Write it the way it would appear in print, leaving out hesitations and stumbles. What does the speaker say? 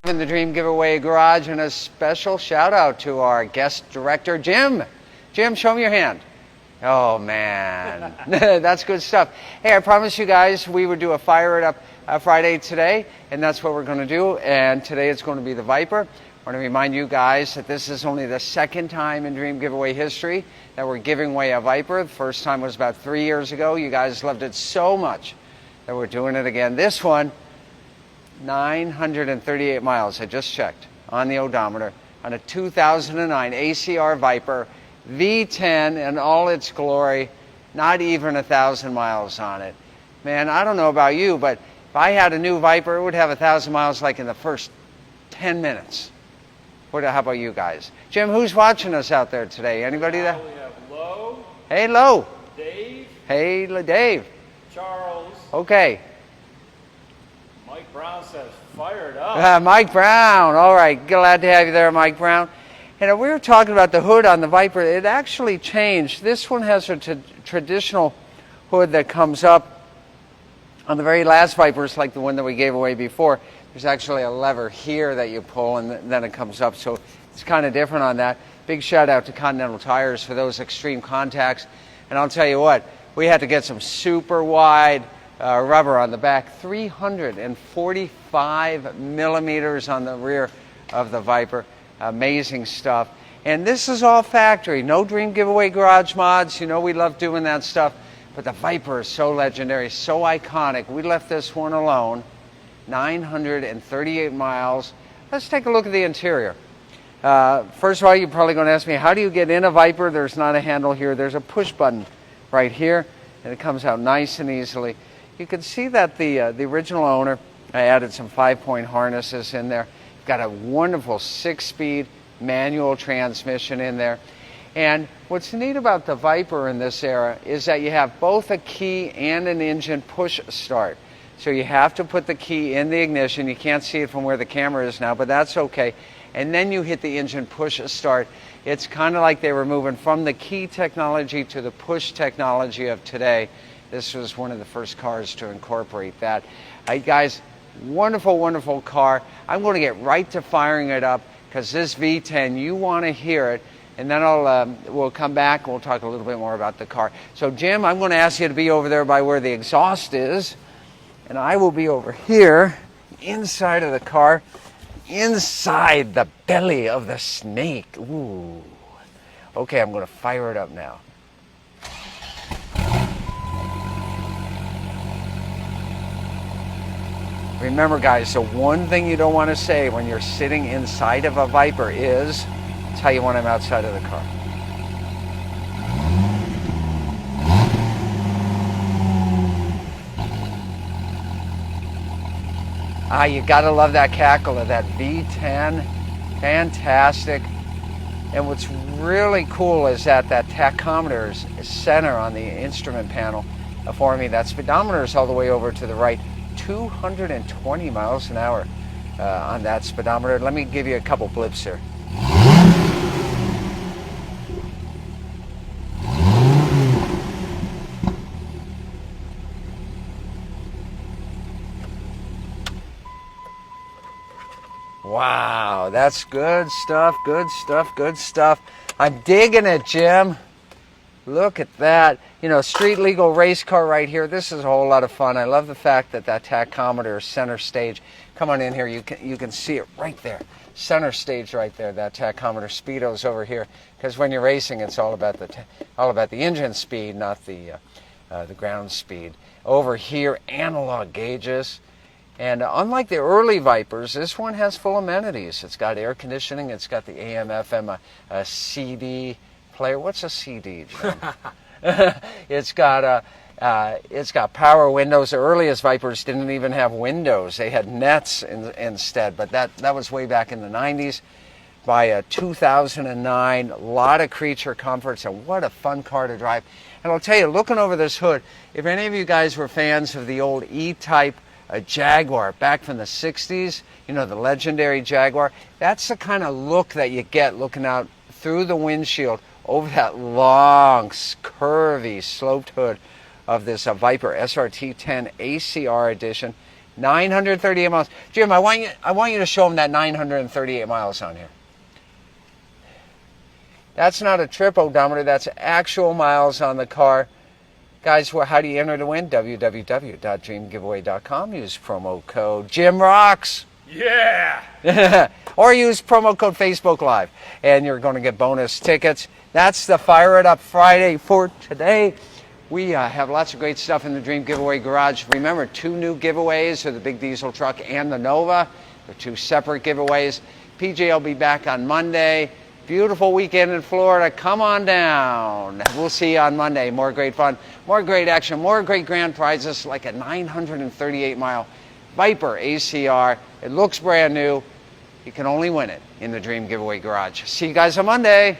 In the Dream Giveaway Garage, and a special shout out to our guest director, Jim. Jim, show me your hand. Oh man, that's good stuff. Hey, I promised you guys we would do a Fire It Up Friday today, and that's what we're going to do. And today it's going to be the Viper. I want to remind you guys that this is only the second time in Dream Giveaway history that we're giving away a Viper. The first time was about 3 years ago. You guys loved it so much that we're doing it again. This one, 938 miles, I just checked on the odometer, on a 2009 ACR Viper V10 in all its glory, not even 1,000 miles on it. Man, I don't know about you, but if I had a new Viper, it would have 1,000 miles like in the first 10 minutes. How about you guys? Jim, who's watching us out there today? Anybody there? We have Lo. Hey, Lo. Dave. Hey, Dave. Charles. Okay. Mike Brown says, fire it up. Mike Brown. All right. Glad to have you there, Mike Brown. And we were talking about the hood on the Viper. It actually changed. This one has a traditional hood that comes up. On the very last Vipers, like the one that we gave away before, there's actually a lever here that you pull and then it comes up. So it's kind of different on that. Big shout out to Continental Tires for those extreme contacts. And I'll tell you what, we had to get some super wide rubber on the back, 345 millimeters on the rear of the Viper. Amazing stuff. And this is all factory, no Dream Giveaway Garage mods. You know we love doing that stuff, but the Viper is so legendary, so iconic. We left this one alone, 938 miles. Let's take a look at the interior. First of all, you're probably going to ask me, how do you get in a Viper? There's not a handle here. There's a push button right here, and it comes out nice and easily. You can see that the original owner, I added some 5-point harnesses in there. You've got a wonderful 6-speed manual transmission in there. And what's neat about the Viper in this era is that you have both a key and an engine push start. So you have to put the key in the ignition. You can't see it from where the camera is now, but that's okay. And then you hit the engine push start. It's kind of like they were moving from the key technology to the push technology of today. This was one of the first cars to incorporate that. Guys, wonderful, wonderful car. I'm going to get right to firing it up because this V10, you want to hear it. And then we'll come back and we'll talk a little bit more about the car. So, Jim, I'm going to ask you to be over there by where the exhaust is. And I will be over here inside of the car, inside the belly of the snake. Ooh. Okay, I'm going to fire it up now. Remember, guys, the one thing you don't want to say when you're sitting inside of a Viper is, tell you when I'm outside of the car. You gotta love that cackle of that V10. Fantastic. And what's really cool is that tachometer is center on the instrument panel for me. That speedometer is all the way over to the right. 220 miles an hour on that speedometer. Let me give you a couple blips here. Wow, that's good stuff, good stuff, good stuff. I'm digging it, Jim. Look at that. You know, street legal race car right here. This is a whole lot of fun. I love the fact that tachometer is center stage. Come on in here. You can see it right there. Center stage right there. That tachometer. Speedo's over here. Because when you're racing, it's all about the engine speed, not the ground speed. Over here, analog gauges. And unlike the early Vipers, this one has full amenities. It's got air conditioning. It's got the AM, FM, a CD player. What's a CD, Jim? It's got power windows. The earliest Vipers didn't even have windows. They had nets instead, but that was way back in the 90s. By 2009, a lot of creature comforts, and what a fun car to drive. And I'll tell you, looking over this hood, if any of you guys were fans of the old E-Type Jaguar back from the 60s, you know, the legendary Jaguar, that's the kind of look that you get looking out through the windshield over that long, curvy, sloped hood of this Viper SRT 10 ACR edition. 938 miles. Jim, I want you to show them that 938 miles on here. That's not a trip odometer. That's actual miles on the car. Guys, how do you enter to win? www.dreamgiveaway.com. Use promo code JimRocks. Yeah! Or use promo code Facebook Live, and you're going to get bonus tickets. That's the Fire It Up Friday for today. We have lots of great stuff in the Dream Giveaway Garage. Remember, 2 new giveaways are the big diesel truck and the Nova. They're 2 separate giveaways. PJ will be back on Monday. Beautiful weekend in Florida. Come on down. We'll see you on Monday. More great fun, more great action, more great grand prizes like a 938-mile Viper ACR. It looks brand new. You can only win it in the Dream Giveaway Garage. See you guys on Monday.